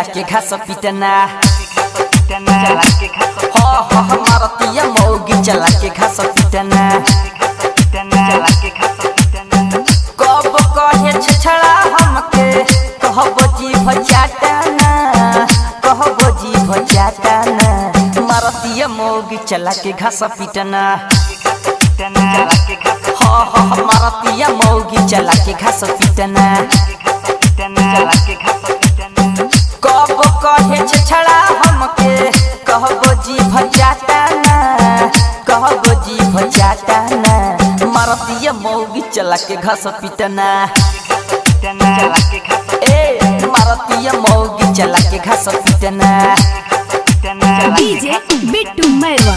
चला के घास पिटना मारतिया मौगी चला के घास पिटना कब कहे छछड़ा हमके कहबो जी भचाटना कहबो जी भचाटना मारतिया मौगी चला के घास पिटना मारतिया मौगी चला के घास पिटना कब कहे छछड़ा हमके कहबो जी भचाटना कहबो जी भचाटना मारतिया मौगी चला के घास पिटना मारतिया मौगी चला के घास पिटना डीजे बिट्टू मैरवा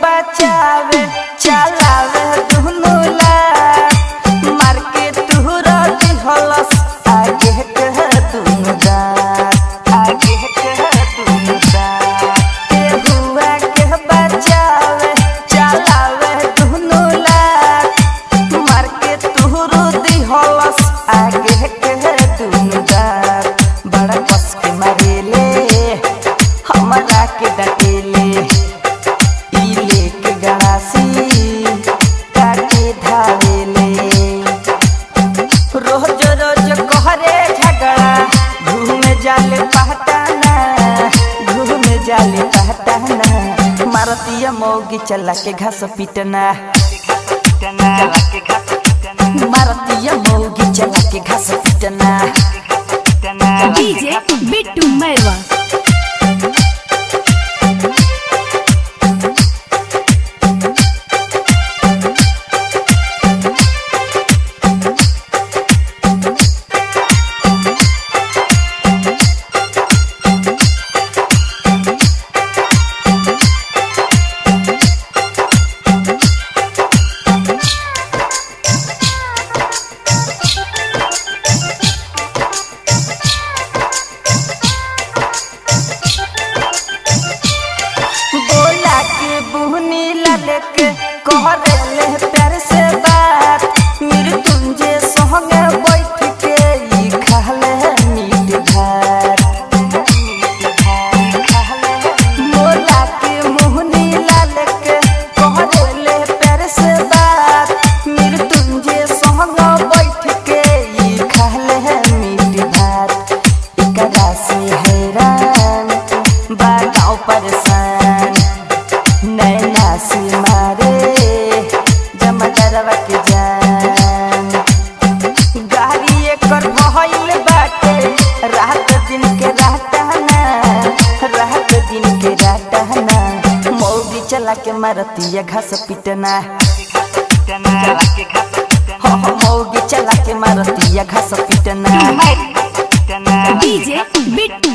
बचावे चलावे दुनु लार मार के तुहरा दिहलस आगे कह दुनु दार आगे कह दुनु दार के हुआ के बचावे चलावे दुनु लार मार के तुहरा दिहलस आगे कह दुनु दार बड़ा कस के मारेले हमरा के डटेले रोज रोज कहरे झगड़ा घूमे जाले पहटाना घूमे जाले पहटाना मारतिया मौगी चला के घास पिटना मारतिया मौगी चला के घास पिटना डीजे बिट्टू मैरवा लेके कहरेले प्यार से बात मृत्युंजय संगे बैठ के ई खाले मीठ भात मोला के मुहनी लेके कहरेले प्यार से बात मृत्युंजय संगे बैठ के ई खाले मीठ भात एकरा से हैरान बागाओ परेशान नैना से मारे जमदरवा के जान गाड़ी एकर भइल बाटे रात दिन के राताना रात दिन के राताना मौगी चला के मारतिया घास पिटना मौगी चला के मारतिया घास पिटना डीजे बिट्टू